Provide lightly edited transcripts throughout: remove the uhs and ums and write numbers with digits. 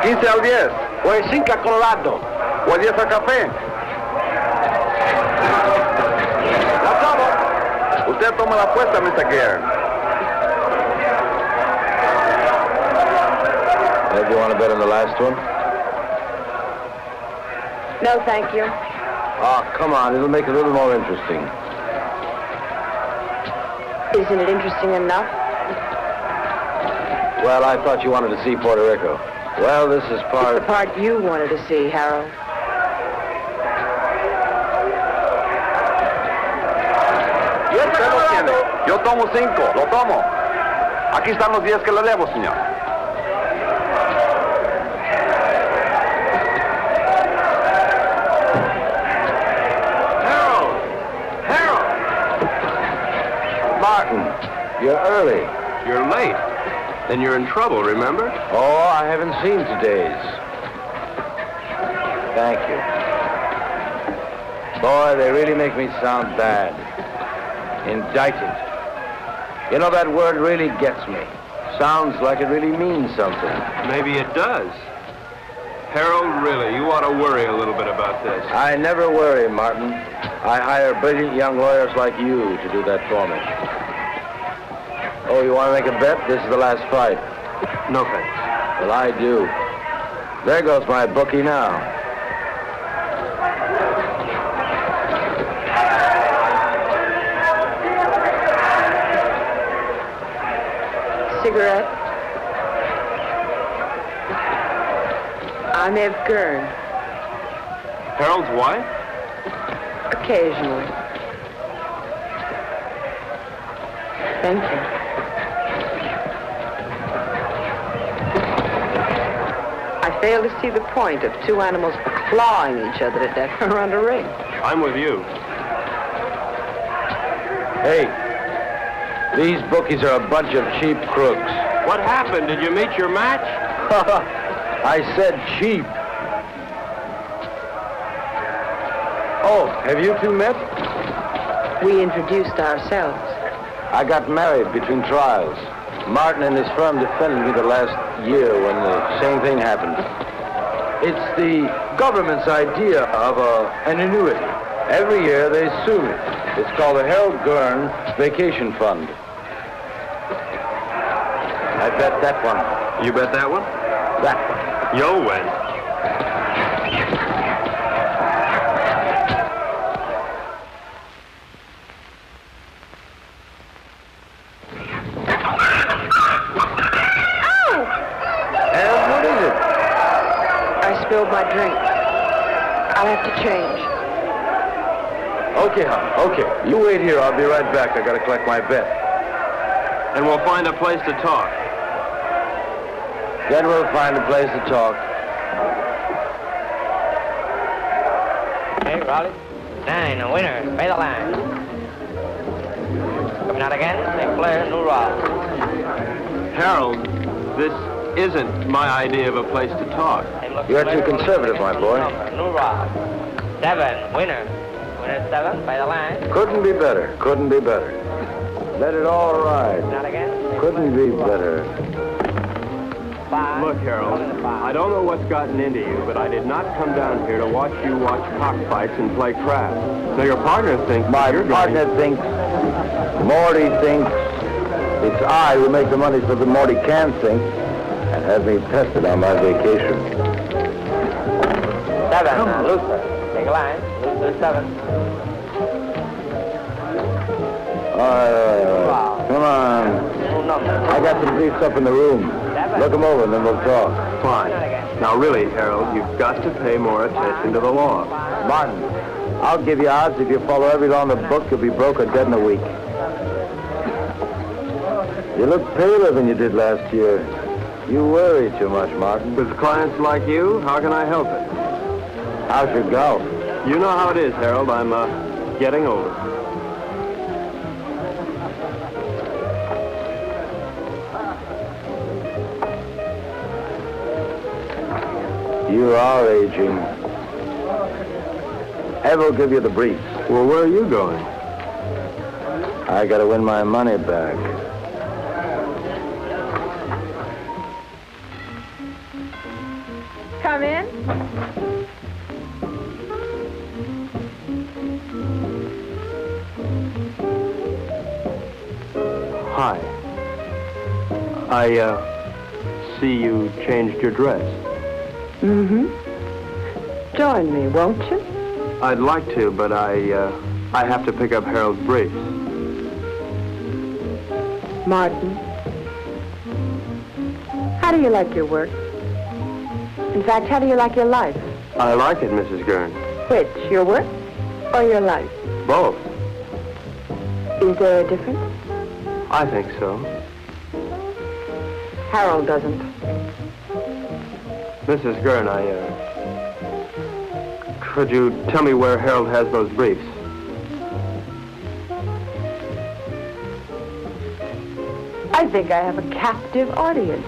15 al 10. O el 5 a Colorado. O el 10 a café. La tomo. Usted toma la apuesta, Mr. Gare. Do you want to bet on the last one? No, thank you. Oh, come on. It'll make it a little more interesting. Isn't it interesting enough? Well, I thought you wanted to see Puerto Rico. Well, this is part... It's the part you wanted to see, Harold. Usted lo tiene. Yo tomo 5. Lo tomo. Aquí están los 10 que le debo, señor. Martin, you're early. You're late. Then you're in trouble, remember? Oh, I haven't seen today's. Thank you. Boy, they really make me sound bad. Indicted. You know, that word really gets me. Sounds like it really means something. Maybe it does. Harold, really, you ought to worry a little bit about this. I never worry, Martin. I hire brilliant young lawyers like you to do that for me. Oh, you want to make a bet? This is the last fight. No thanks. Well, I do. There goes my bookie now. Cigarette? I'm Ev Gurn. Harold's wife? Occasionally. Thank you. I fail to see the point of two animals clawing each other to death around a ring. I'm with you. Hey, these bookies are a bunch of cheap crooks. What happened? Did you meet your match? I said cheap. Oh, have you two met? We introduced ourselves. I got married between trials. Martin and his firm defended me the last year when the same thing happened. It's the government's idea of an annuity. Every year they sue me. It's called the Harold Gurn Vacation Fund. I bet that one. You bet that one? That one. You'll win. Spilled my drink. I'll have to change. Okay, hon. Okay. You wait here. I'll be right back. I gotta collect my bet. And we'll find a place to talk. Then we'll find a place to talk. Hey, Raleigh. 9, a winner. Pay the line. Coming out again. Next player, new roll. Harold, this isn't my idea of a place to talk. You're too conservative, my boy. New roll. 7, winner. Winner 7, pay the line. Couldn't be better. Couldn't be better. Let it all ride. Not again. Couldn't be better. 5. Look, Harold, I don't know what's gotten into you, but I did not come down here to watch you watch cockfights and play craps. Now, your partner thinks... My partner thinks, Morty thinks, it's I who make the money so that Morty can think, and has me tested on my vacation. 7, Luther. Take a line. Luther 7. Come on. I got some briefs up in the room. Look them over and then we'll talk. Fine. Now, really, Harold, you've got to pay more attention to the law. Martin, I'll give you odds if you follow every law in the book, you'll be broke or dead in a week. You look paler than you did last year. You worry too much, Martin. With clients like you, how can I help it? How's your golf? You know how it is, Harold. I'm, getting older. You are aging. Ev will give you the briefs. Well, where are you going? I gotta win my money back. come in? Hi. I see you changed your dress. Mm-hmm. Join me, won't you? I'd like to, but I have to pick up Harold's briefs. Martin, how do you like your work? In fact, how do you like your life? I like it, Mrs. Gurn. Which, your work or your life? Both. Is there a difference? I think so. Harold doesn't. Mrs. Gurn, could you tell me where Harold has those briefs? I think I have a captive audience.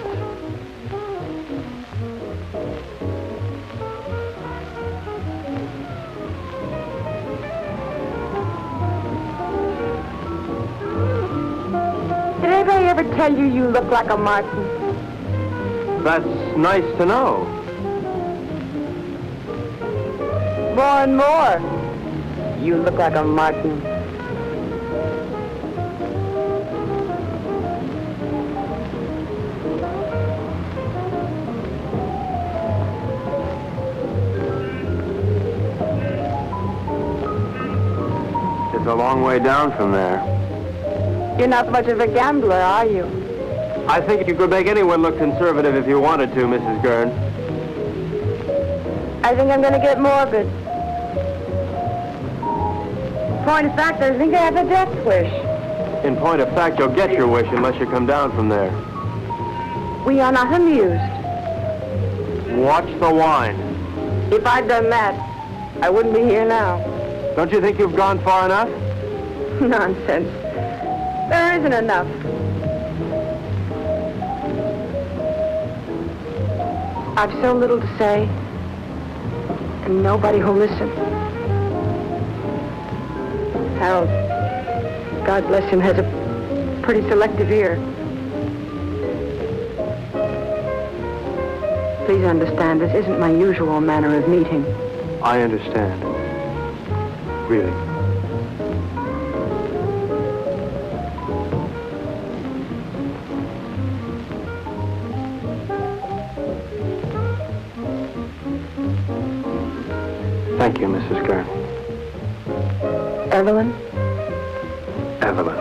Did anybody ever tell you you look like a Martin? That's nice to know. More and more. You look like a Martin. It's a long way down from there. You're not much of a gambler, are you? I think you could make anyone look conservative if you wanted to, Mrs. Gurn. I think I'm going to get morbid. Point of fact, I think I have a death wish. In point of fact, you'll get your wish unless you come down from there. We are not amused. Watch the wine. If I'd done that, I wouldn't be here now. Don't you think you've gone far enough? Nonsense. There isn't enough. I've so little to say, and nobody who'll listen. Harold, God bless him, has a pretty selective ear. Please understand, this isn't my usual manner of meeting. I understand. Really. Thank you, Mrs. Gurn. Evelyn? Evelyn.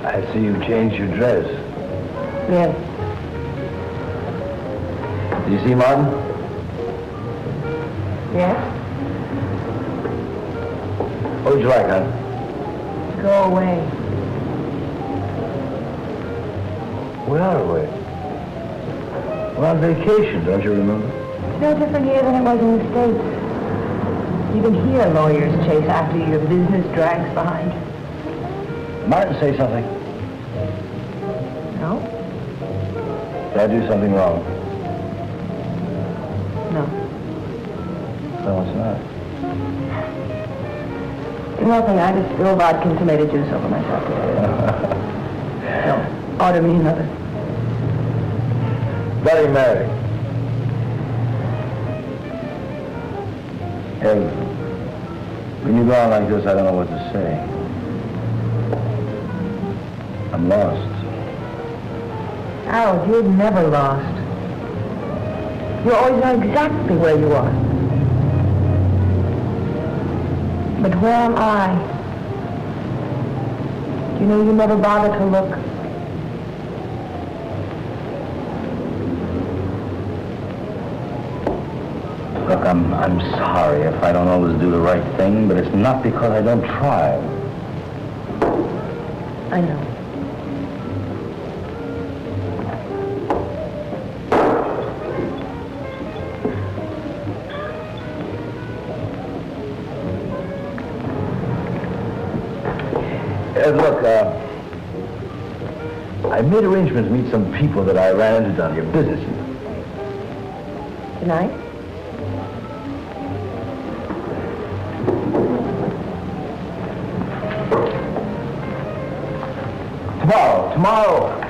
I see you changed your dress. Yes. Did you see Martin? Yes? What would you like, hon? Go away. We are away. We're on vacation, don't you remember? It's no different here than it was in the States. Even here, lawyers chase after you. Your business drags behind you. Martin, say something. No? Did I do something wrong? No. No, it's not. Nothing. I just spilled vodka and tomato juice over myself today. No. Order me another. Bloody Mary. Hey, when you go on like this, I don't know what to say. I'm lost. Harold, you're never lost. You always know exactly where you are. But where am I? You know, you never bother to look. Look, I'm sorry if I don't always do the right thing, but it's not because I don't try. I know. Look, I made arrangements to meet some people that I ran into down here, business. Tonight?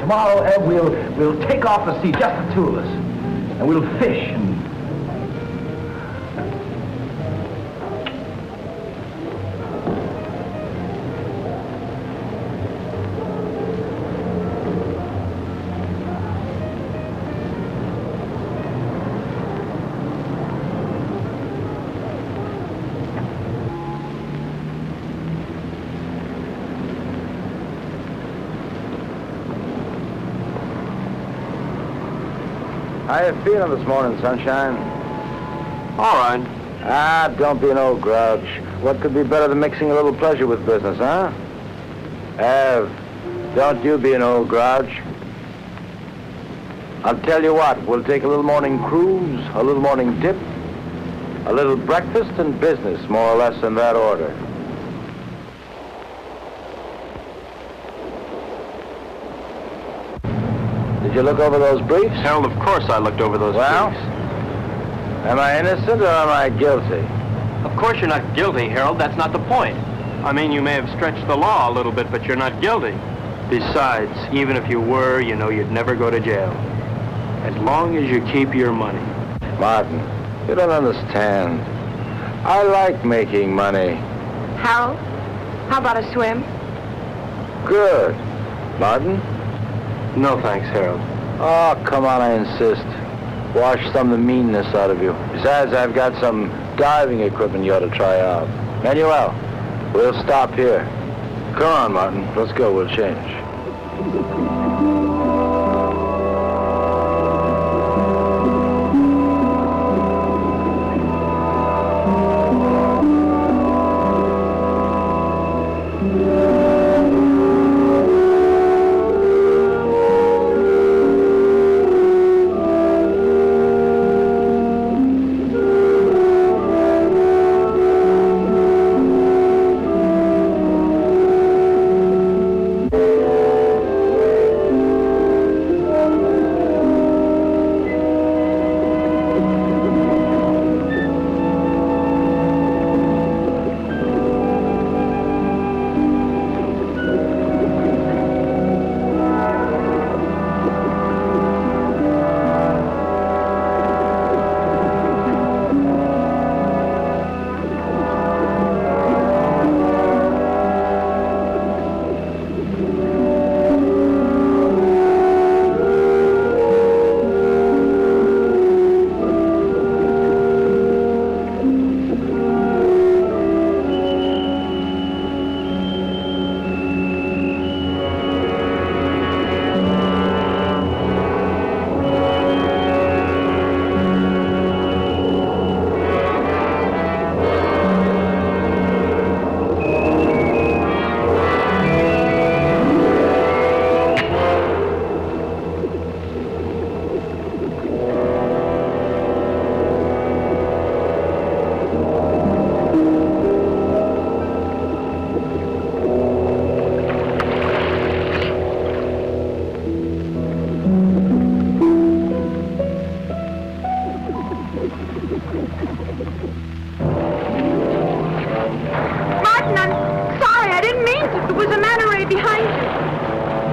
Tomorrow, Ed, we'll take off the sea, just the two of us. And we'll fish and... How you feeling this morning, sunshine? All right. Ah, don't be an old grouch. What could be better than mixing a little pleasure with business, huh? Ev, don't you be an old grouch. I'll tell you what, we'll take a little morning cruise, a little morning dip, a little breakfast and business, more or less in that order. Did you look over those briefs? Harold, of course I looked over those briefs. Am I innocent or am I guilty? Of course you're not guilty, Harold. That's not the point. I mean, you may have stretched the law a little bit, but you're not guilty. Besides, even if you were, you know you'd never go to jail. As long as you keep your money. Martin, you don't understand. I like making money. Harold, how about a swim? Good. Martin? No thanks, Harold. Oh, come on, I insist. Wash some of the meanness out of you. Besides, I've got some diving equipment you ought to try out. Manuel, we'll stop here. Come on, Martin. Let's go. We'll change.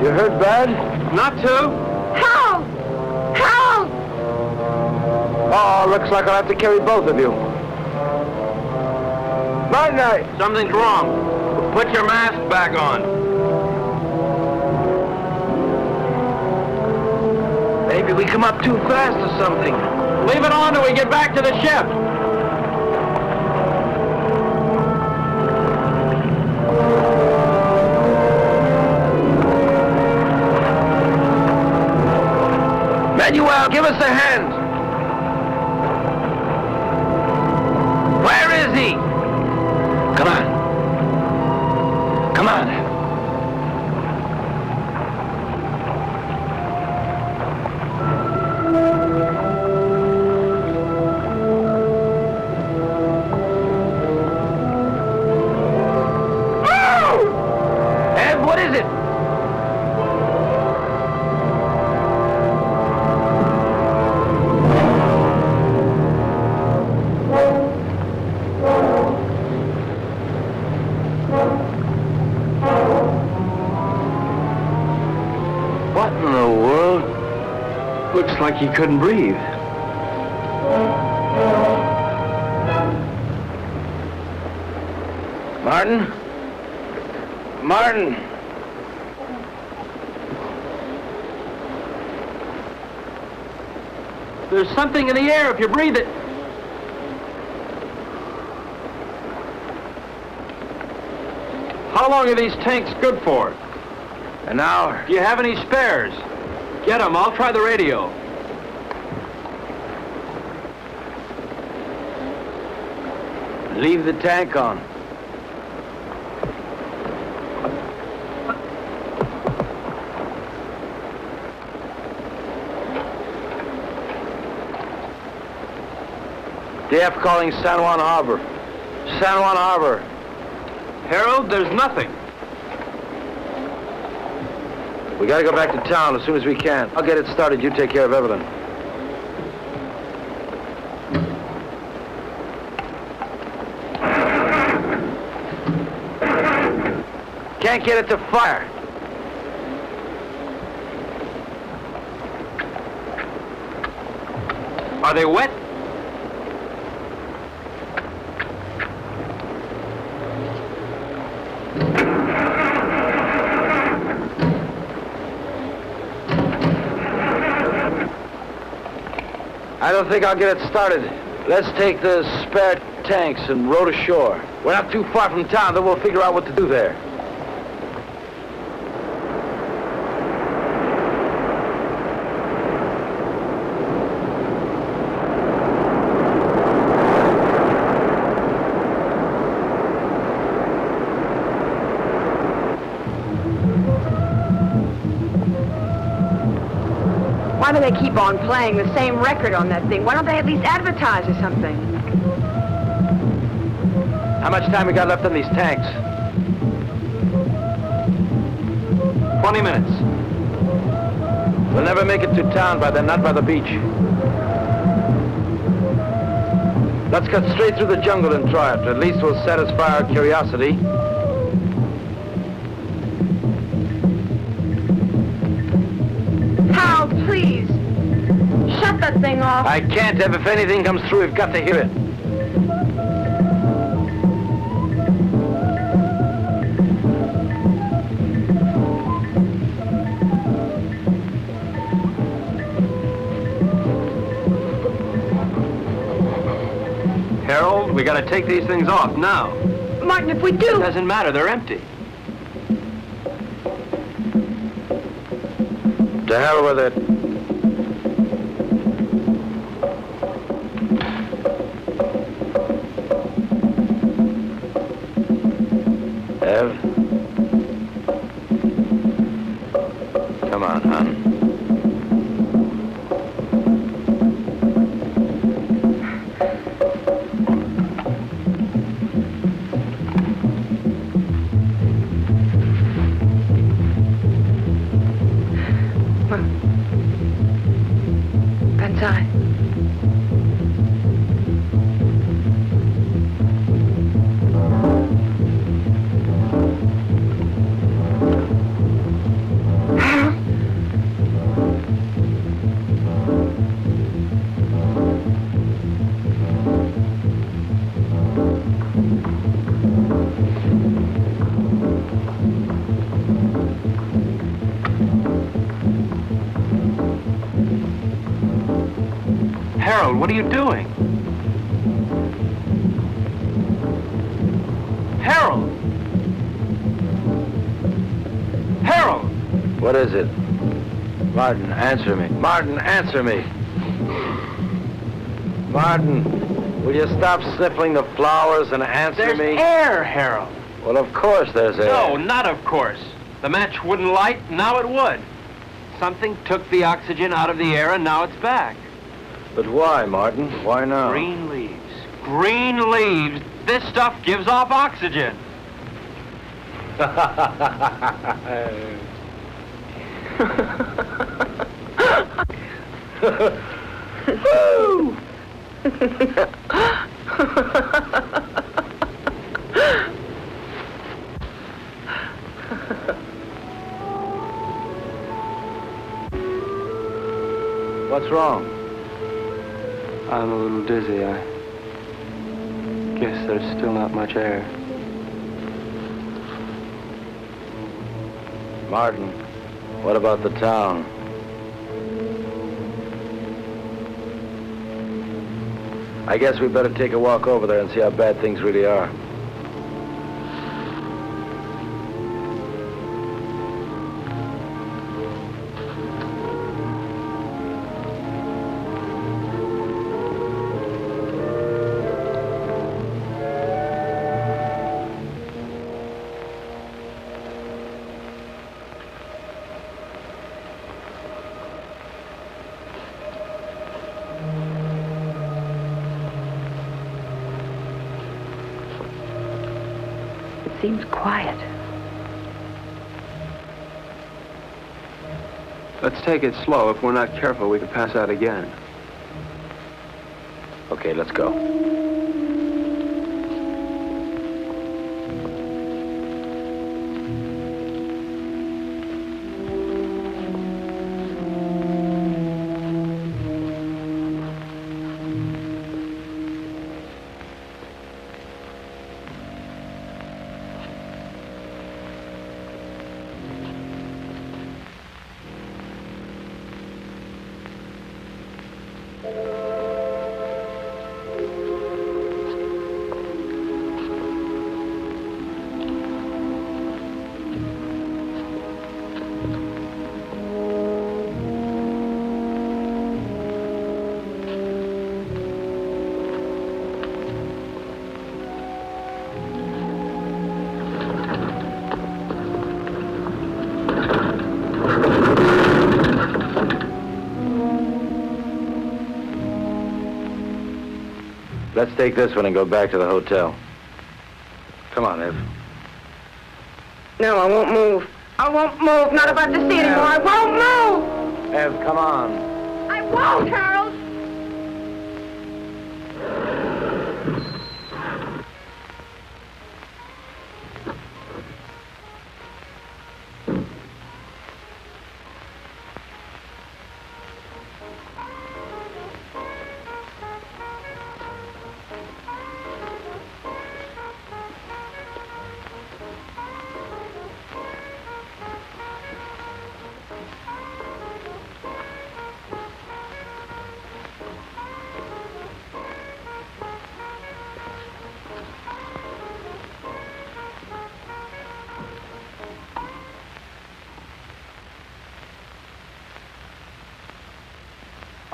You hurt bad? Not to. Help! Help! Oh, looks like I'll have to carry both of you. Night night. Something's wrong. Put your mask back on. Maybe we come up too fast or something. Leave it on till we get back to the ship. Manuel, give us a hand. Where is he? Come on. Come on. Ed, what is it? like he couldn't breathe. Martin? Martin! There's something in the air if you breathe it. How long are these tanks good for? An hour. Do you have any spares? Get them. I'll try the radio. Leave the tank on. DF calling San Juan Harbor. San Juan Harbor. Harold, there's nothing. We gotta go back to town as soon as we can. I'll get it started. You take care of Evelyn. Can't get it to fire. Are they wet? I don't think I'll get it started. Let's take the spare tanks and row to shore. We're not too far from town, then we'll figure out what to do there. Why do they keep on playing the same record on that thing? Why don't they at least advertise or something? How much time we got left on these tanks? 20 minutes. We'll never make it to town by then, not by the beach. Let's cut straight through the jungle and try it. At least we'll satisfy our curiosity. Hal, please. Shut that thing off. I can't, Ev. If anything comes through, we've got to hear it. Harold, we gotta take these things off now. Martin, if we do... It doesn't matter, they're empty. To hell with it. Ev? Come on, hon. Inside. Harold, what are you doing? Harold! Harold! What is it? Martin, answer me. Martin, answer me. Martin, will you stop sniffling the flowers and answer There's me? air, Harold. Well, of course there's air. No, not of course. The match wouldn't light, now it would. Something took the oxygen out of the air and now it's back. But why, Martin? Why now? Green leaves. Green leaves. This stuff gives off oxygen. Woo! What's wrong? I'm a little dizzy. I guess there's still not much air. Martin, what about the town? I guess we better take a walk over there and see how bad things really are. Seems quiet. Let's take it slow. If we're not careful, we could pass out again. Okay, let's go. Let's take this one and go back to the hotel. Come on, Ev. No, I won't move. I won't move. Not about to see anymore. I won't move. Ev, come on. I won't, Harold.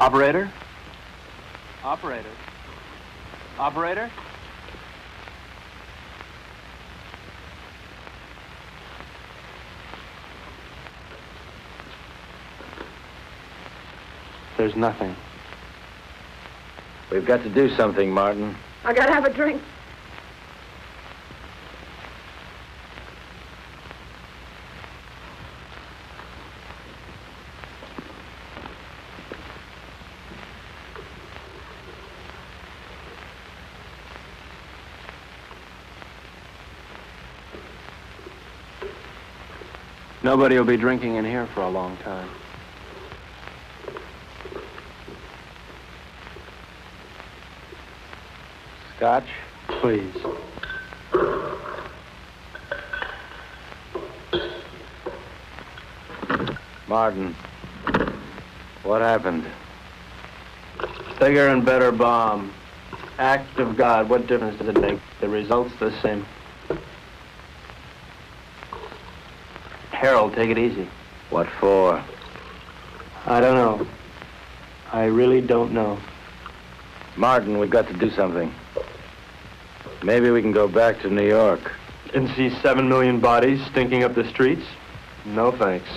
Operator? Operator? Operator? There's nothing. We've got to do something, Martin. I gotta have a drink. Nobody will be drinking in here for a long time. Scotch? Please. Martin, what happened? Bigger and better bomb. Act of God. What difference does it make? The result's the same. Harold, take it easy. What for? I don't know. I really don't know. Martin, we've got to do something. Maybe we can go back to New York. And see 7 million bodies stinking up the streets? No thanks.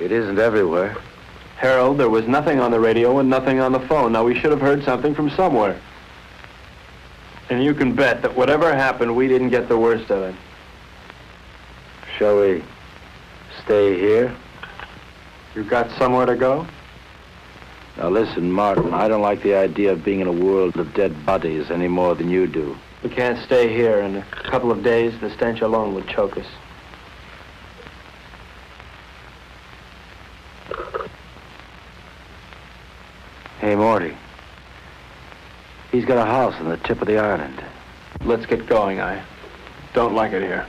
It isn't everywhere. Harold, there was nothing on the radio and nothing on the phone. Now, we should have heard something from somewhere. And you can bet that whatever happened, we didn't get the worst of it. Shall we stay here? You got somewhere to go? Now listen, Martin, I don't like the idea of being in a world of dead bodies any more than you do. We can't stay here. In a couple of days, the stench alone would choke us. Hey, Morty. He's got a house on the tip of the island. Let's get going. I don't like it here.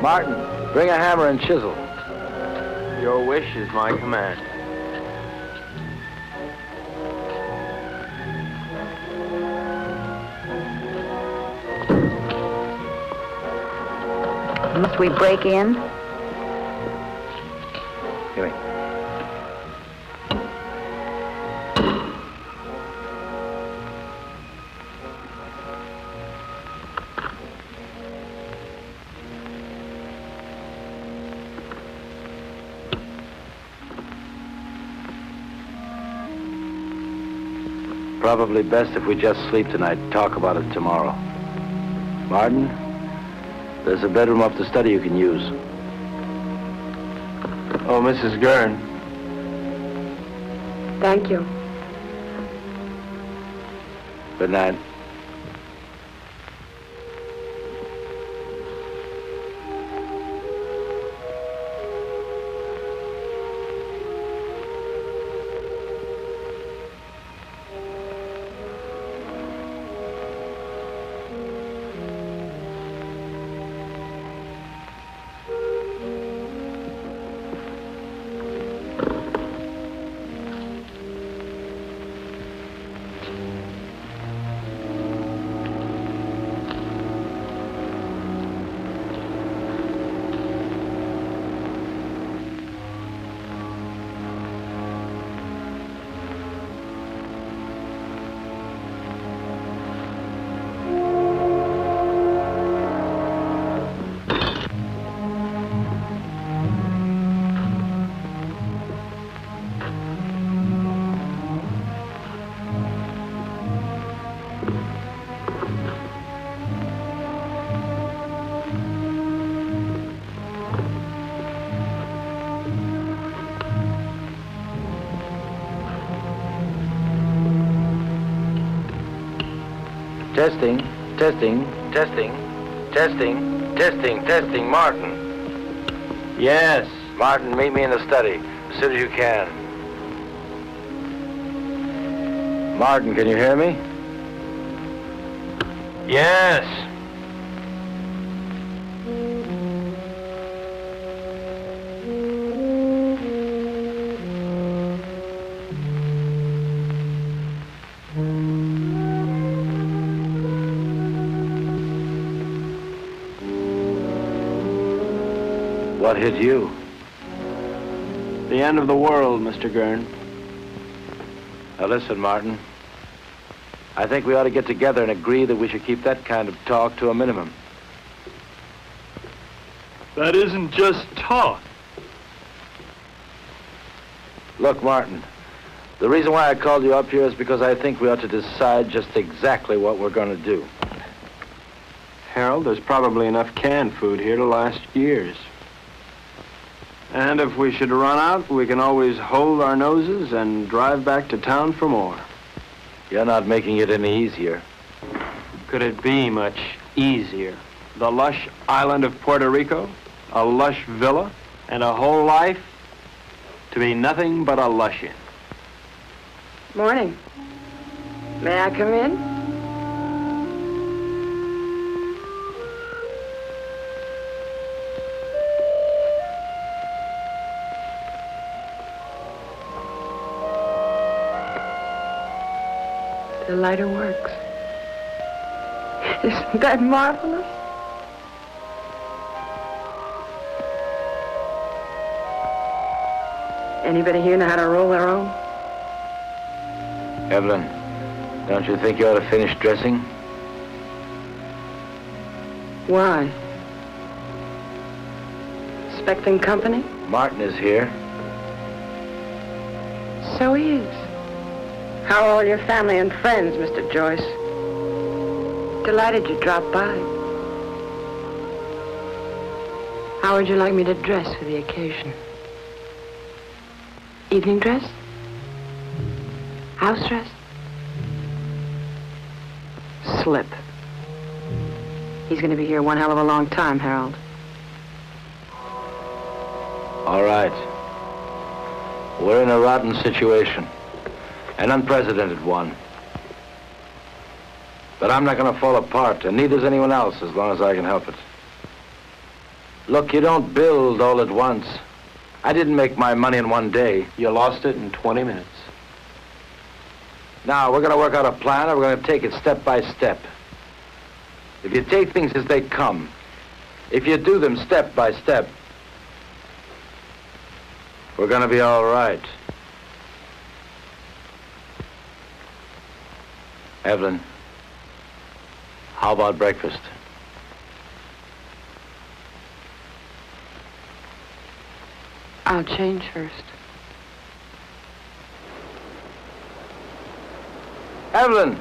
Martin, bring a hammer and chisel. Your wish is my command. Must we break in? Give me. Probably best if we just sleep tonight, talk about it tomorrow. Martin, there's a bedroom up the study you can use. Oh, Mrs. Gurn. Thank you. Good night. Testing, testing, testing, testing, testing, testing. Martin. Yes. Martin, meet me in the study as soon as you can. Martin, can you hear me? Yes. What hit you? The end of the world, Mr. Gurn. Now listen, Martin. I think we ought to get together and agree that we should keep that kind of talk to a minimum. That isn't just talk. Look, Martin, the reason why I called you up here is because I think we ought to decide just exactly what we're going to do. Harold, there's probably enough canned food here to last years. And if we should run out, we can always hold our noses and drive back to town for more. You're not making it any easier. Could it be much easier? The lush island of Puerto Rico, a lush villa, and a whole life to be nothing but a lush-in. Morning. May I come in? The lighter works. Isn't that marvelous? Anybody here know how to roll their own? Evelyn, don't you think you ought to finish dressing? Why? Expecting company? Martin is here. So he is. How are all your family and friends, Mr. Joyce? Delighted you dropped by. How would you like me to dress for the occasion? Evening dress? House dress? Slip. He's going to be here one hell of a long time, Harold. All right. We're in a rotten situation. An unprecedented one. But I'm not going to fall apart, and neither's anyone else, as long as I can help it. Look, you don't build all at once. I didn't make my money in one day. You lost it in 20 minutes. Now, we're going to work out a plan, and we're going to take it step by step. If you take things as they come, if you do them step by step, we're going to be all right. Evelyn, how about breakfast? I'll change first. Evelyn!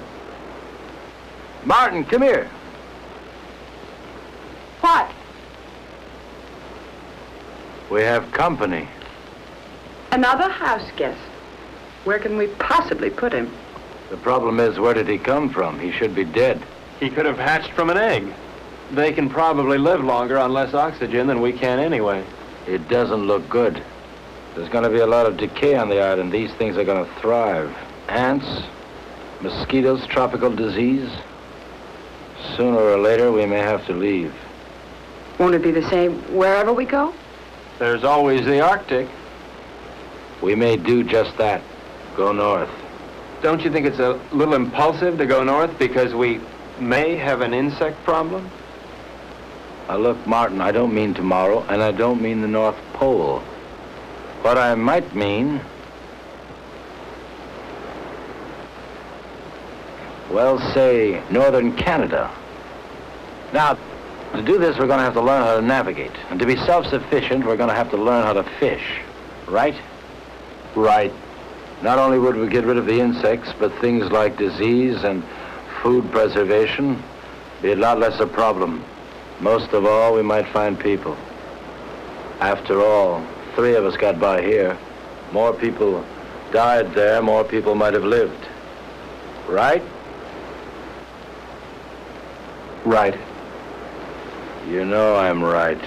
Martin, come here. What? We have company. Another house guest. Where can we possibly put him? The problem is, where did he come from? He should be dead. He could have hatched from an egg. They can probably live longer on less oxygen than we can anyway. It doesn't look good. There's going to be a lot of decay on the island. These things are going to thrive. Ants, mosquitoes, tropical disease. Sooner or later, we may have to leave. Won't it be the same wherever we go? There's always the Arctic. We may do just that. Go north. Don't you think it's a little impulsive to go north because we may have an insect problem? Now look, Martin, I don't mean tomorrow, and I don't mean the North Pole. What I might mean, well, say, northern Canada. Now, to do this, we're going to have to learn how to navigate. And to be self-sufficient, we're going to have to learn how to fish. Right? Right. Not only would we get rid of the insects, but things like disease and food preservation be a lot less a problem. Most of all, we might find people. After all, 3 of us got by here. More people died there, more people might have lived. Right? Right. You know I'm right.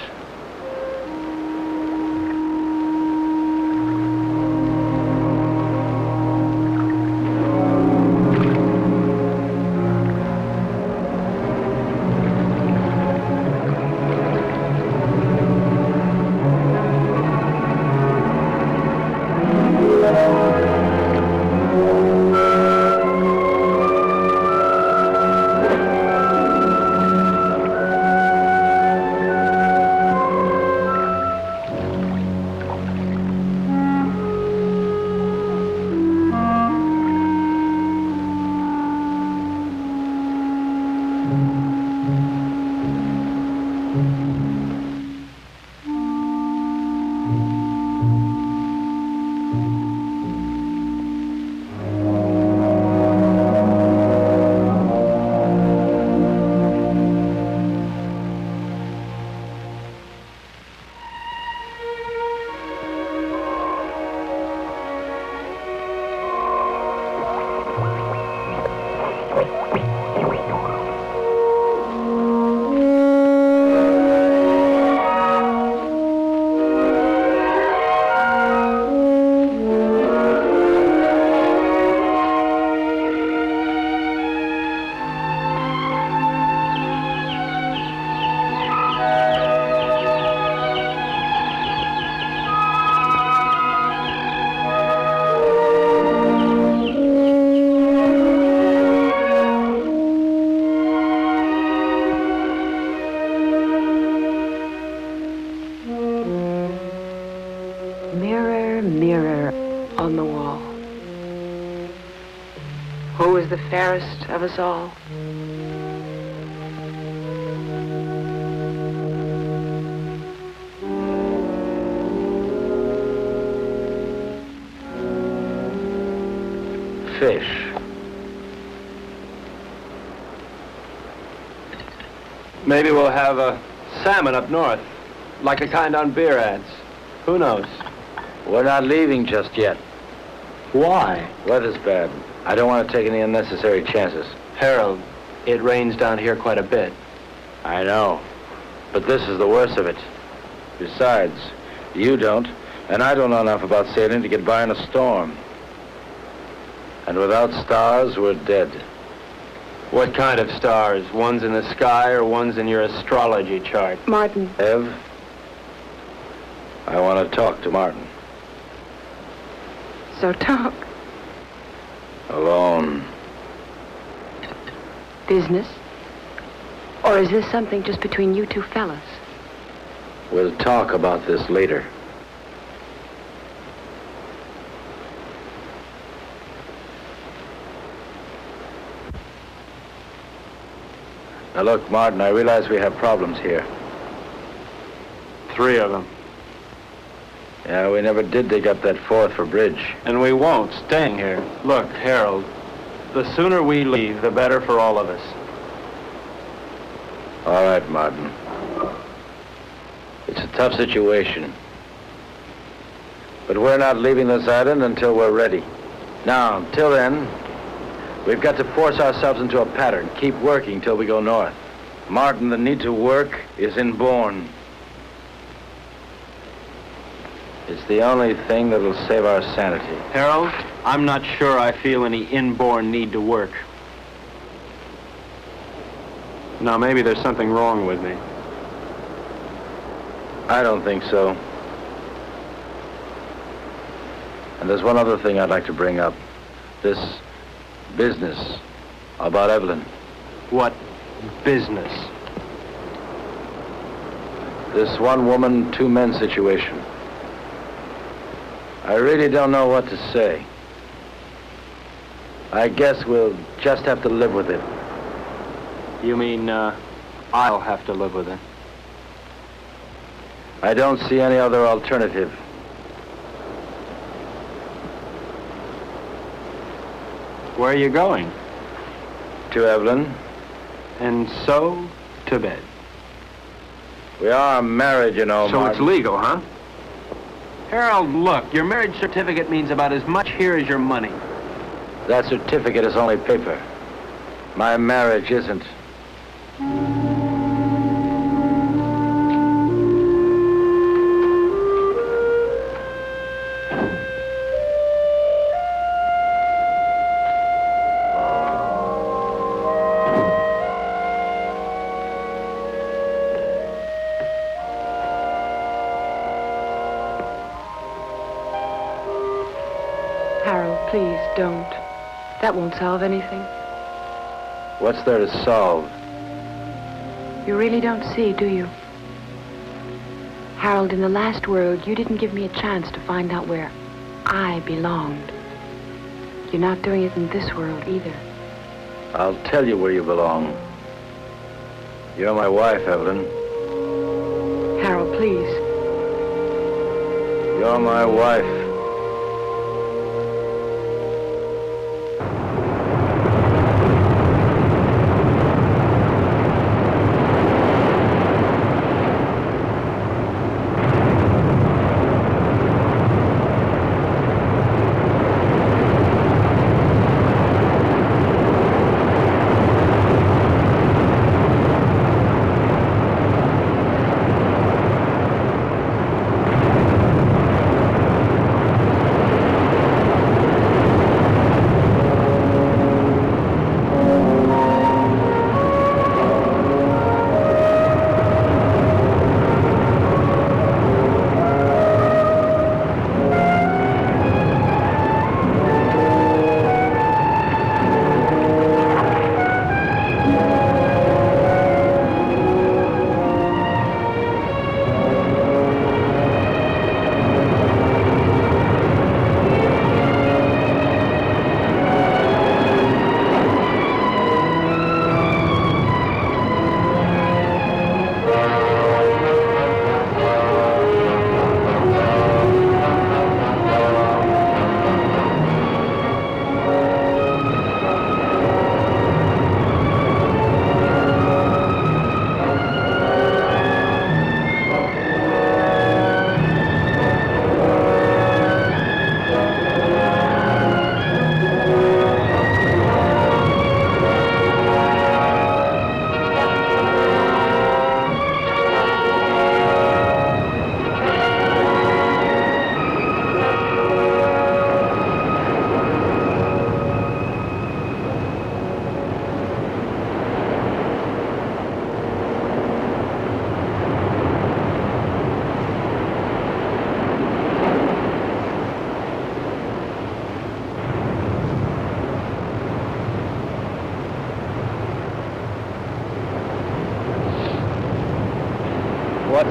Mirror, mirror on the wall, who is the fairest of us all? Fish. Maybe we'll have a salmon up north, like the kind on beer ads. Who knows? We're not leaving just yet. Why? Weather's bad. I don't want to take any unnecessary chances. Harold, it rains down here quite a bit. I know. But this is the worst of it. Besides, you don't, and I don't know enough about sailing to get by in a storm. And without stars, we're dead. What kind of stars? Ones in the sky or ones in your astrology chart? Martin. Ev, I want to talk to Martin. So talk. Alone. Business? Or is this something just between you two fellas? We'll talk about this later. Now look, Martin, I realize we have problems here. 3 of them. Yeah, we never did dig up that 4th for bridge. And we won't, staying here. Look, Harold, the sooner we leave, the better for all of us. All right, Martin. It's a tough situation. But we're not leaving this island until we're ready. Now, until then, we've got to force ourselves into a pattern. Keep working till we go north. Martin, the need to work is inborn. It's the only thing that'll save our sanity. Harold, I'm not sure I feel any inborn need to work. Now, maybe there's something wrong with me. I don't think so. And there's one other thing I'd like to bring up. This business about Evelyn. What business? This one woman, 2 men situation. I really don't know what to say. I guess we'll just have to live with it. You mean, I'll have to live with it? I don't see any other alternative. Where are you going? To Evelyn. And so, to bed. We are married, you know, So Martin. it's legal, huh? Harold, look, your marriage certificate means about as much here as your money. That certificate is only paper. My marriage isn't. Harold, please, don't. That won't solve anything. What's there to solve? You really don't see, do you? Harold, in the last world, you didn't give me a chance to find out where I belonged. You're not doing it in this world either. I'll tell you where you belong. You're my wife, Evelyn. Harold, please. You're my wife.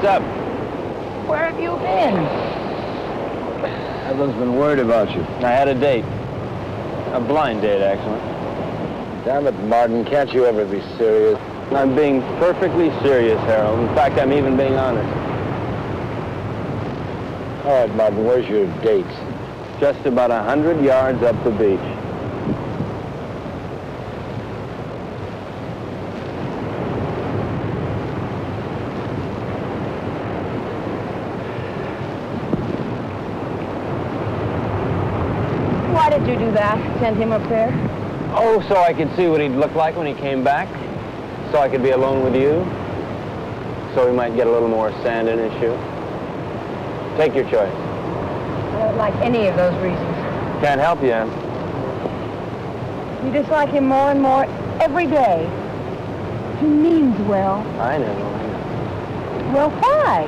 What's up? Where have you been? Evelyn's been worried about you. I had a date. A blind date, actually. Damn it, Martin, can't you ever be serious? I'm being perfectly serious, Harold. In fact, I'm even being honest. All right, Martin, where's your date? Just about 100 yards up the beach. Why did you do that? Send him up there? Oh, so I could see what he'd look like when he came back. So I could be alone with you. So he might get a little more sand in his shoe. Take your choice. I don't like any of those reasons. Can't help you, Ann. You dislike him more and more every day. He means well. I know. Well, why?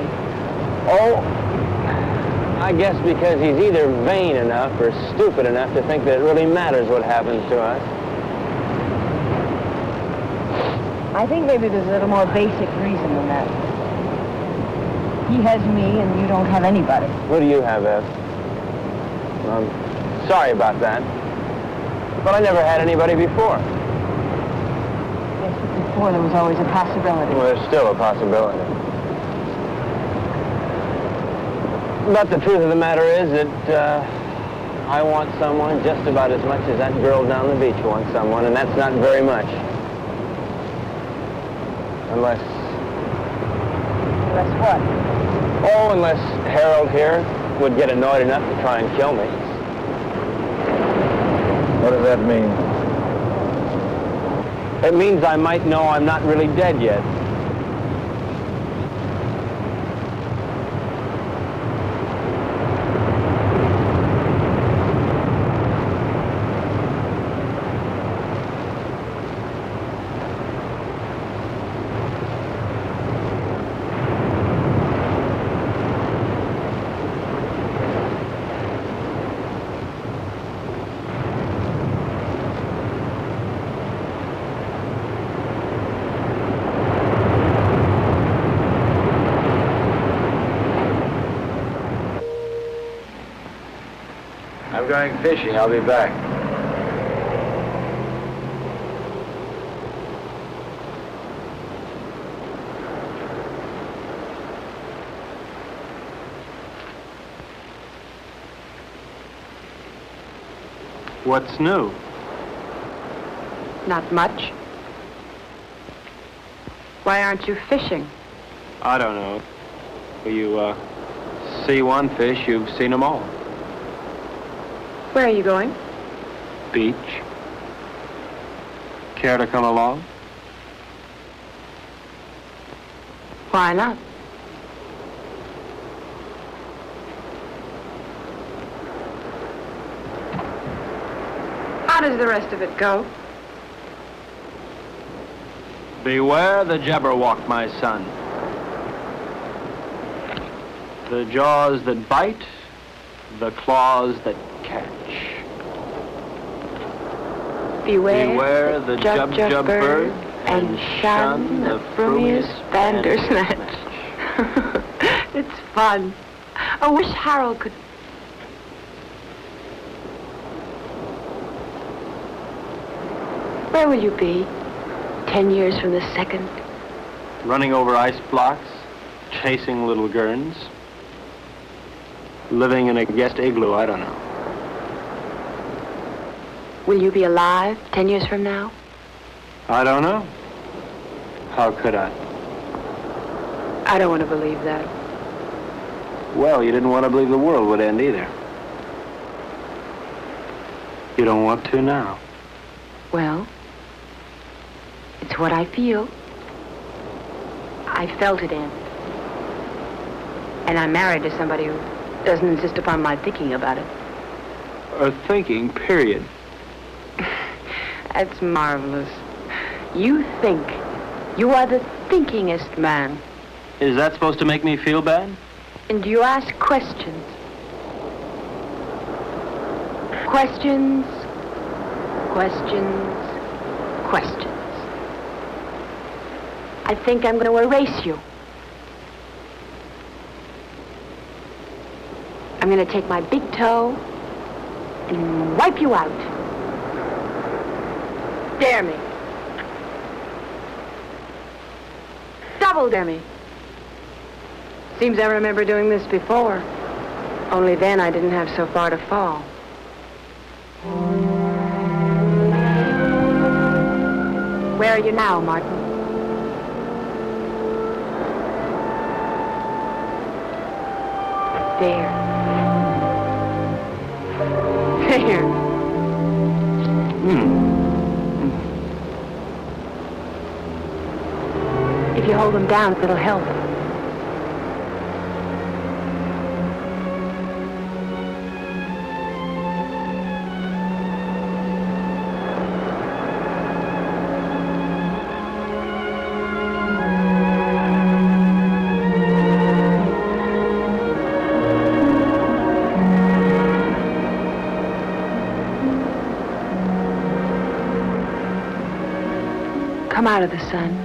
Oh, I guess because he's either vain enough or stupid enough to think that it really matters what happens to us. I think maybe there's a little more basic reason than that. He has me and you don't have anybody. What do you have, Ev? I'm sorry about that. But I never had anybody before. Yes, but before there was always a possibility. Well, there's still a possibility. But the truth of the matter is that I want someone just about as much as that girl down the beach wants someone, and that's not very much. Unless... Unless what? Oh, unless Harold here would get annoyed enough to try and kill me. What does that mean? It means I might know I'm not really dead yet. I'm going fishing. I'll be back. What's new? Not much. Why aren't you fishing? I don't know. You see one fish, you've seen them all. Where are you going? Beach. Care to come along? Why not? How does the rest of it go? Beware the Jabberwock, my son. The jaws that bite, the claws that catch. Beware the jub bird, and shun the frumious Bandersnatch. It's fun. I wish Harold could... Where will you be 10 years from the second? Running over ice blocks, chasing little gurns, living in a guest igloo, I don't know. Will you be alive 10 years from now? I don't know. How could I? I don't want to believe that. Well, you didn't want to believe the world would end either. You don't want to now. Well, it's what I feel. I felt it end. And I'm married to somebody who doesn't insist upon my thinking about it. Or thinking, period. That's marvelous. You think. You are the thinkingest man. Is that supposed to make me feel bad? And you ask questions. Questions, questions, questions. I think I'm going to erase you. I'm going to take my big toe and wipe you out. Dare me. Double dare me. Seems I remember doing this before. Only then I didn't have so far to fall. Where are you now, Martin? There. There. If you hold them down, it'll help. Come out of the sun.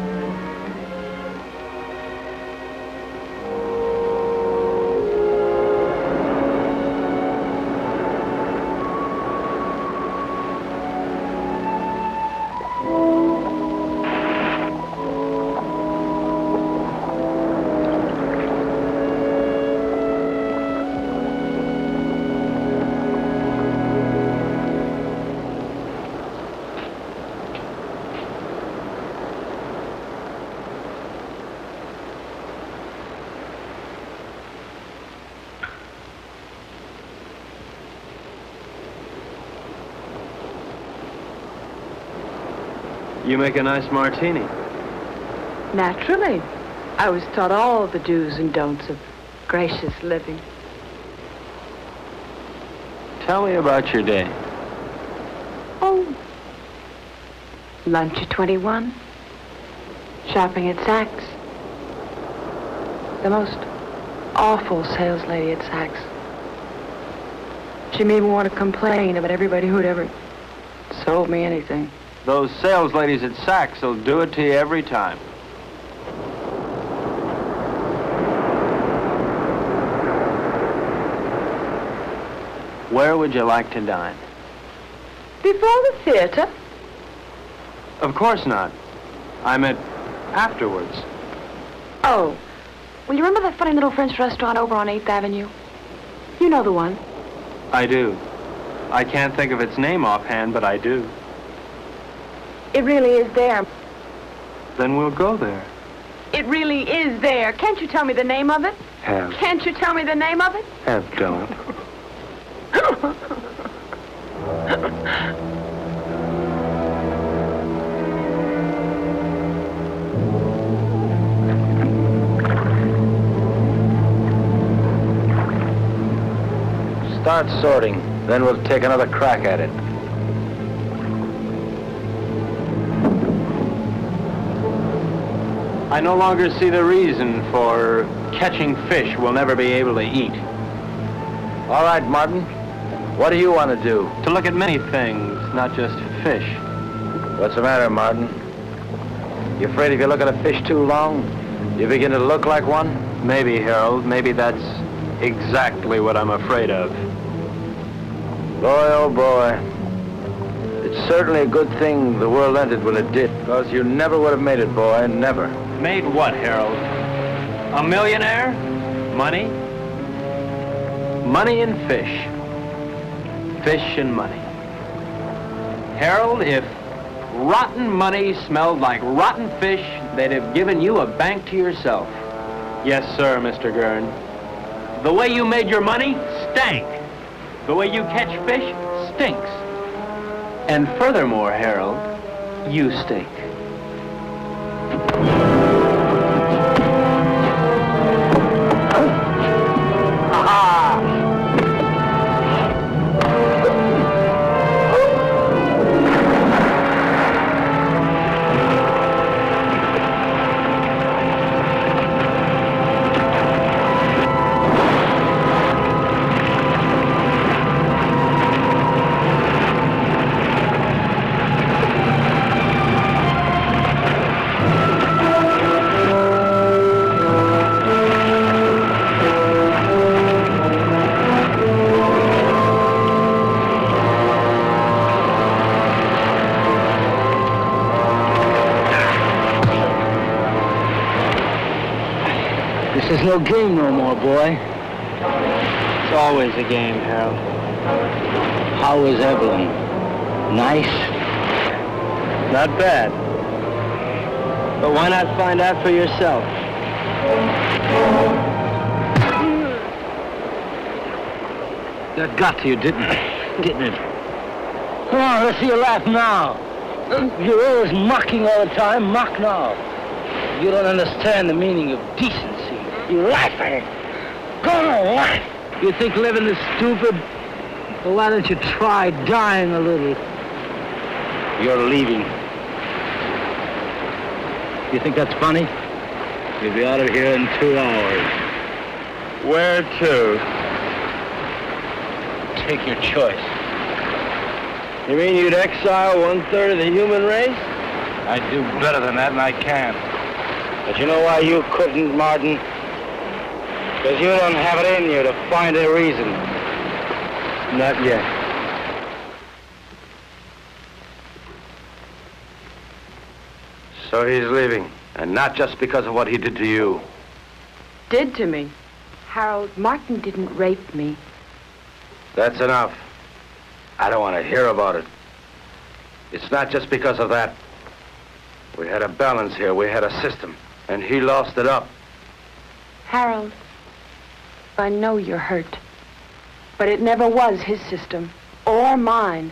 You make a nice martini. Naturally. I was taught all the do's and don'ts of gracious living. Tell me about your day. Oh. Lunch at 21. Shopping at Saks. The most awful sales lady at Saks. She made me want to complain about everybody who'd ever sold me anything. Those sales ladies at Saks will do it to you every time. Where would you like to dine? Before the theater? Of course not. I meant afterwards. Oh. Well, you remember that funny little French restaurant over on 8th Avenue? You know the one. I do. I can't think of its name offhand, but I do. It really is there. Then we'll go there. It really is there. Can't you tell me the name of it? Have. Can't you tell me the name of it? Have don't. Start sorting, then we'll take another crack at it. I no longer see the reason for catching fish we'll never be able to eat. All right, Martin. What do you want to do? To look at many things, not just fish. What's the matter, Martin? You afraid if you look at a fish too long, you begin to look like one? Maybe, Harold. Maybe that's exactly what I'm afraid of. Boy, oh boy. It's certainly a good thing the world ended when it did, because you never would have made it, boy. Never. Made what, Harold? A millionaire? Money? Money and fish. Fish and money. Harold, if rotten money smelled like rotten fish, they'd have given you a bank to yourself. Yes, sir, Mr. Gurn. The way you made your money stank. The way you catch fish stinks. And furthermore, Harold, you stink. no game no more, boy. It's always a game, Harold. How is Evelyn? Nice? Not bad. But why not find out for yourself? That got to you, didn't it? Come on, let's see you laugh now. You're always mocking all the time. Mock now. You don't understand the meaning of decency. You're laughing. Go on, laugh. You think living is stupid? Well, why don't you try dying a little? You're leaving. You think that's funny? You'll be out of here in 2 hours. Where to? Take your choice. You mean you'd exile 1/3 of the human race? I'd do better than that, and I can. But you know why you couldn't, Martin? Because you don't have it in you to find a reason. Not yet. So he's leaving, and not just because of what he did to you. Did to me. Harold, Martin didn't rape me. That's enough. I don't want to hear about it. It's not just because of that. We had a balance here. We had a system, and he lost it up. Harold, I know you're hurt. But it never was his system, or mine.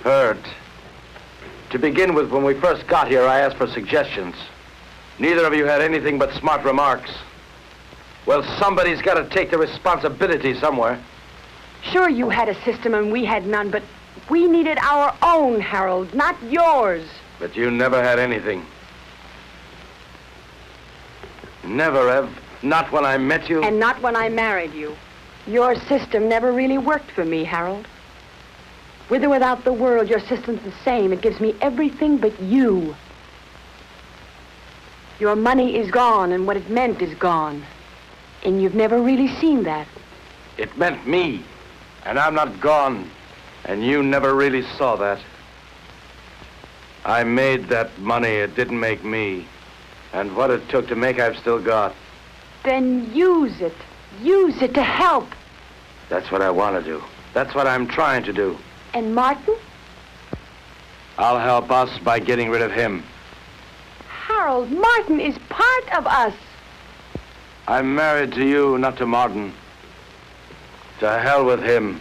Hurt. To begin with, when we first got here, I asked for suggestions. Neither of you had anything but smart remarks. Well, somebody's got to take the responsibility somewhere. Sure, you had a system and we had none, but we needed our own, Harold, not yours. But you never had anything. Never, Ev. Not when I met you. And not when I married you. Your system never really worked for me, Harold. With or without the world, your system's the same. It gives me everything but you. Your money is gone, and what it meant is gone. And you've never really seen that. It meant me. And I'm not gone. And you never really saw that. I made that money. It didn't make me. And what it took to make, I've still got. Then use it. Use it to help. That's what I want to do. That's what I'm trying to do. And Martin? I'll help us by getting rid of him. Harold, Martin is part of us. I'm married to you, not to Martin. To hell with him.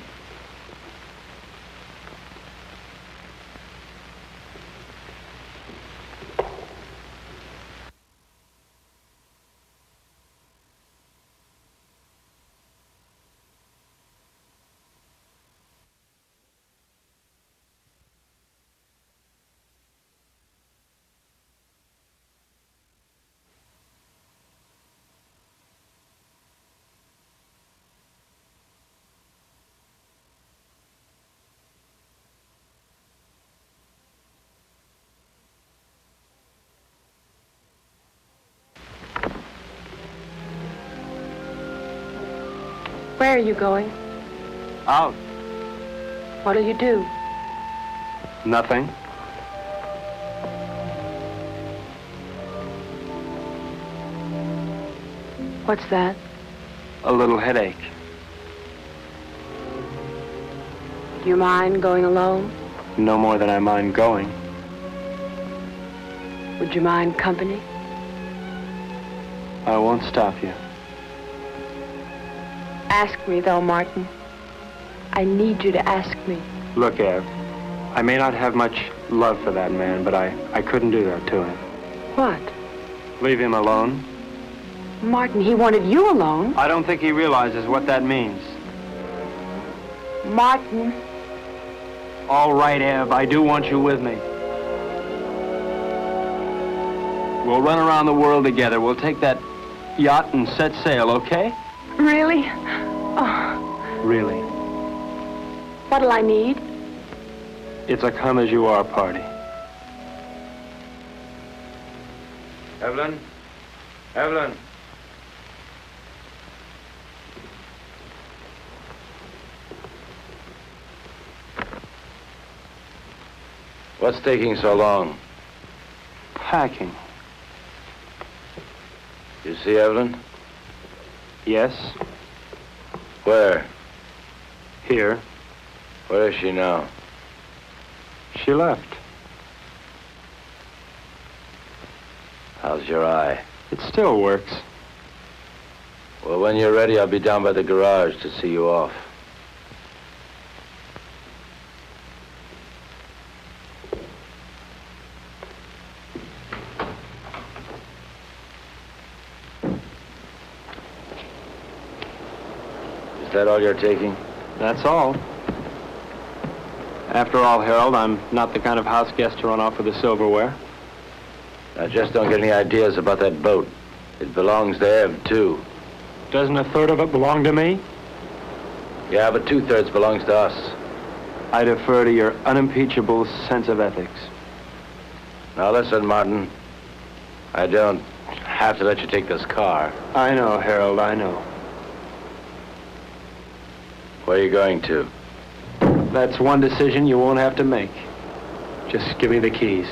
Where are you going? Out. What'll you do? Nothing. What's that? A little headache. Do you mind going alone? No more than I mind going. Would you mind company? I won't stop you. Ask me, though, Martin. I need you to ask me. Look, Ev, I may not have much love for that man, but I couldn't do that to him. What? Leave him alone? Martin, he wanted you alone. I don't think he realizes what that means. Martin. All right, Ev, I do want you with me. We'll run around the world together. We'll take that yacht and set sail, okay? Really? Oh. Really. What'll I need? It's a come-as-you-are party. Evelyn? Evelyn? What's taking so long? Packing. You see, Evelyn? Yes? Where? Here. Where is she now? She left. How's your eye? It still works. Well, when you're ready, I'll be down by the garage to see you off. Is that all you're taking? That's all. After all, Harold, I'm not the kind of house guest to run off with the silverware. Now, just don't get any ideas about that boat. It belongs to Ev, too. Doesn't a third of it belong to me? Yeah, but 2/3 belongs to us. I defer to your unimpeachable sense of ethics. Now, listen, Martin. I don't have to let you take this car. I know, Harold, I know. Where are you going to? That's one decision you won't have to make. Just give me the keys.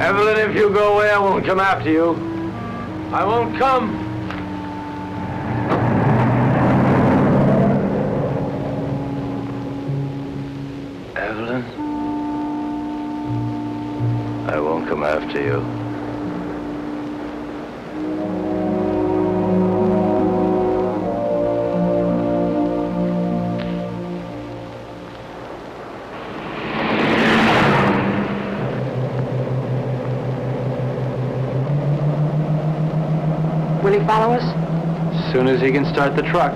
Evelyn, if you go away, I won't come after you. I won't come. Evelyn, I won't come after you. Will he follow us? As soon as he can start the truck.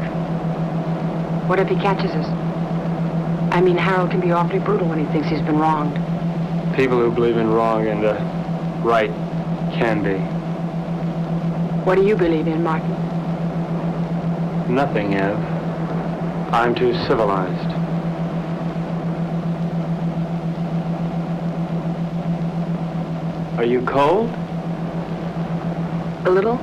What if he catches us? I mean, Harold can be awfully brutal when he thinks he's been wronged. People who believe in wrong and right can be. What do you believe in, Martin? Nothing, Ev. I'm too civilized. Are you cold? A little?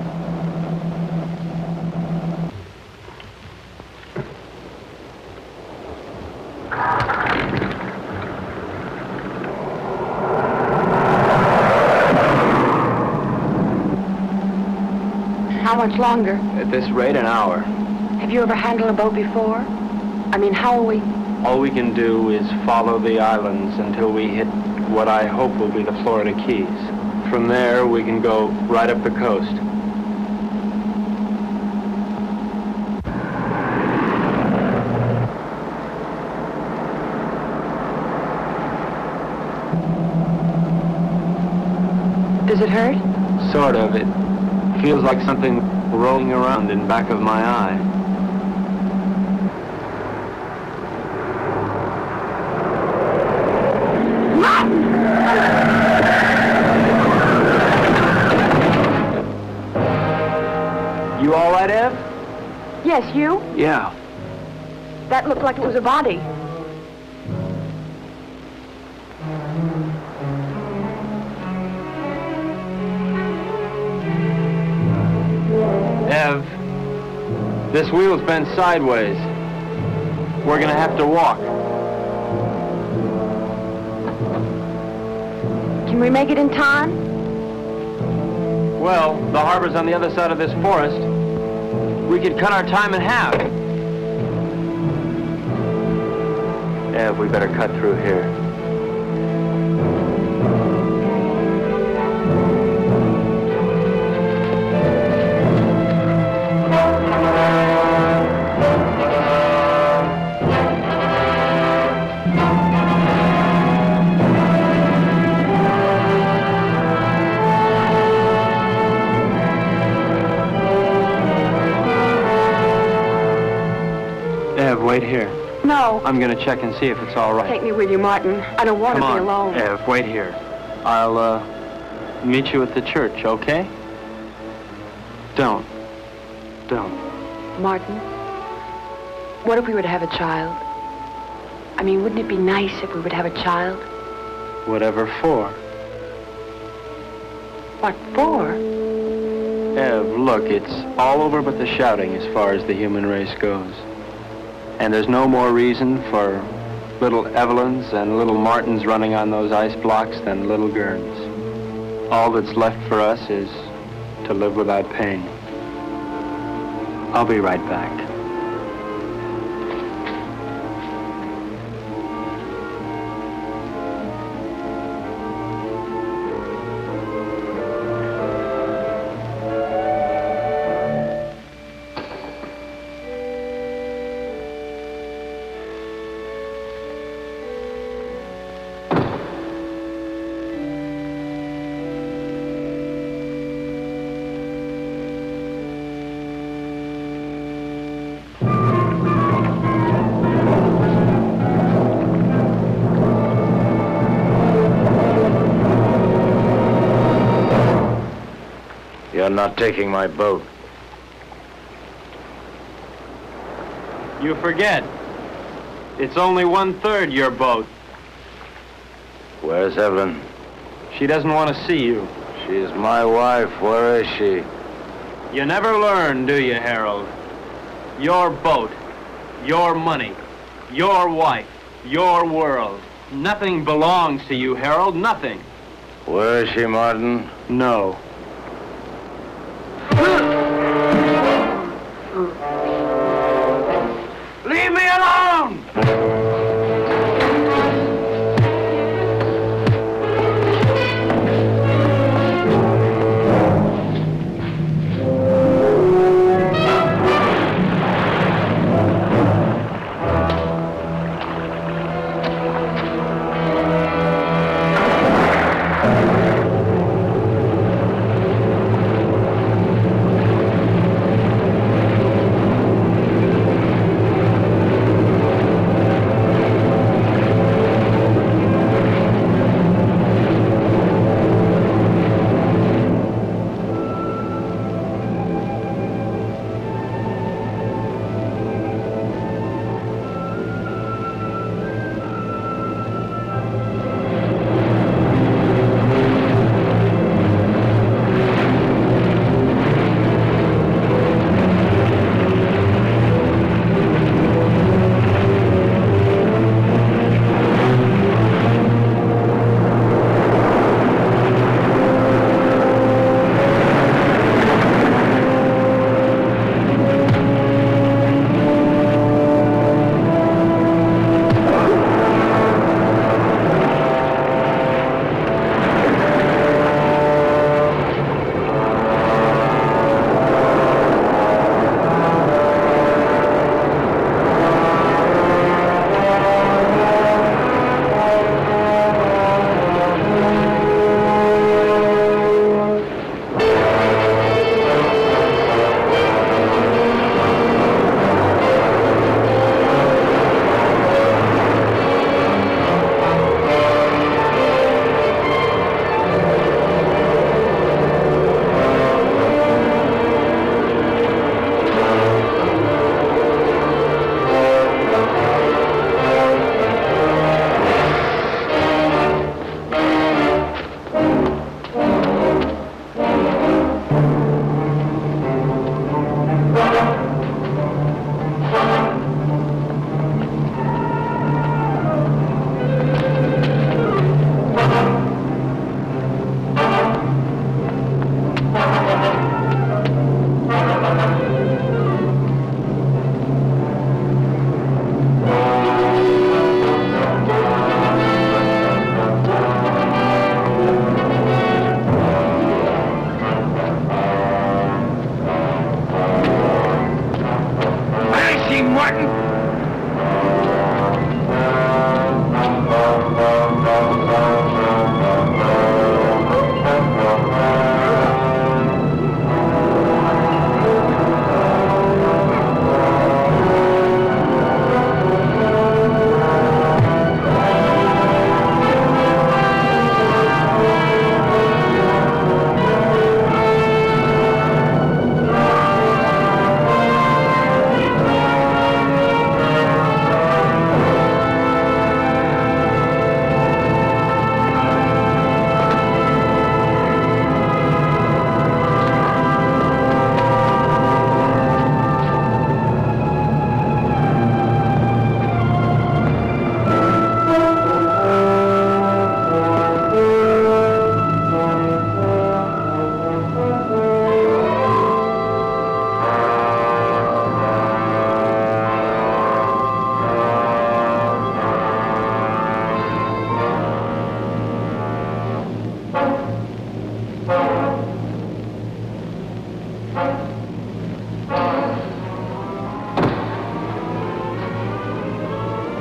How much longer? At this rate, an hour. Have you ever handled a boat before? I mean, how are we? All we can do is follow the islands until we hit what I hope will be the Florida Keys. From there, we can go right up the coast. Does it hurt? Sort of. It feels like something rolling around in back of my eye. You all right, Ev? Yes, you? Yeah. That looked like it was a body. Ev, this wheel's bent sideways. We're gonna have to walk. Can we make it in time? Well, the harbor's on the other side of this forest. We could cut our time in half. Ev, we better cut through here. Wait here. No. I'm gonna check and see if it's all right. Take me with you, Martin. I don't want to be alone. Ev, wait here. I'll meet you at the church, okay? Don't. Martin, what if we were to have a child? I mean, wouldn't it be nice if we would have a child? Whatever for. What for? Ev, look, it's all over but the shouting as far as the human race goes. And there's no more reason for little Evelyns and little Martins running on those ice blocks than little Gerns. All that's left for us is to live without pain. I'll be right back. You're not taking my boat. You forget. It's only 1/3 your boat. Where's Evelyn? She doesn't want to see you. She's my wife. Where is she? You never learn, do you, Harold? Your boat, your money, your wife, your world. Nothing belongs to you, Harold, nothing. Where is she, Martin? No. Leave me alone!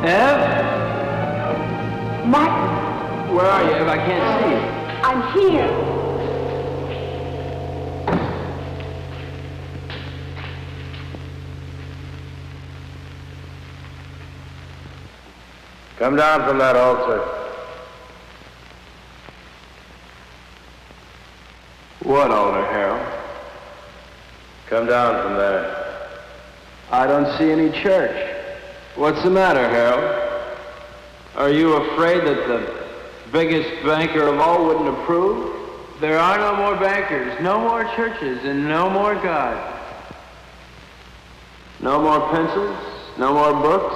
Ev? Martin, Where are you, Ev? I can't see you. I'm here. Come down from that altar. What altar, Harold? Come down from there. I don't see any church. What's the matter, Harold? Are you afraid that the biggest banker of all wouldn't approve? There are no more bankers, no more churches, and no more God. No more pencils, no more books,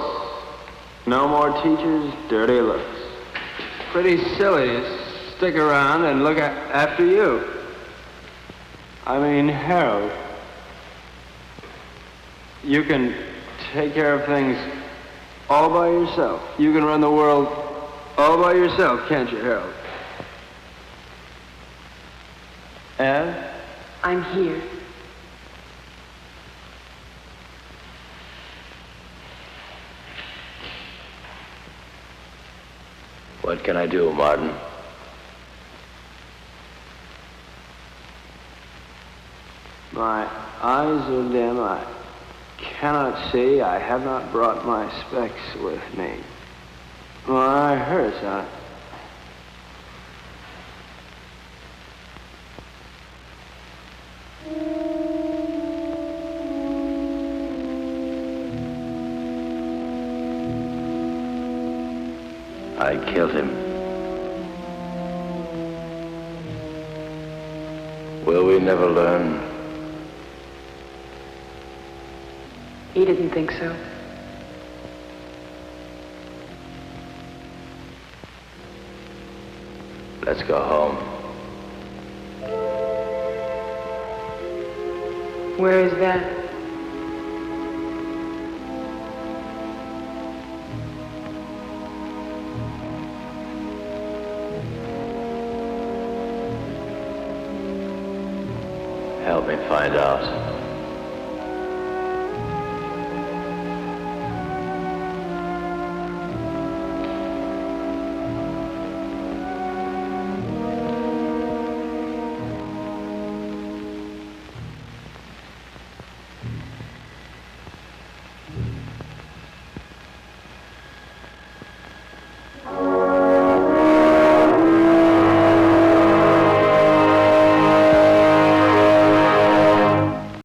no more teachers, dirty looks. Pretty silly to stick around and look after you. I mean, Harold, you can take care of things all by yourself. You can run the world all by yourself, can't you, Harold? Ev? I'm here. What can I do, Martin? My eyes are dim. I cannot see. I have not brought my specs with me. My hurts, huh? I killed him. Will we never learn? He didn't think so. Let's go home. Where is that? Help me find out.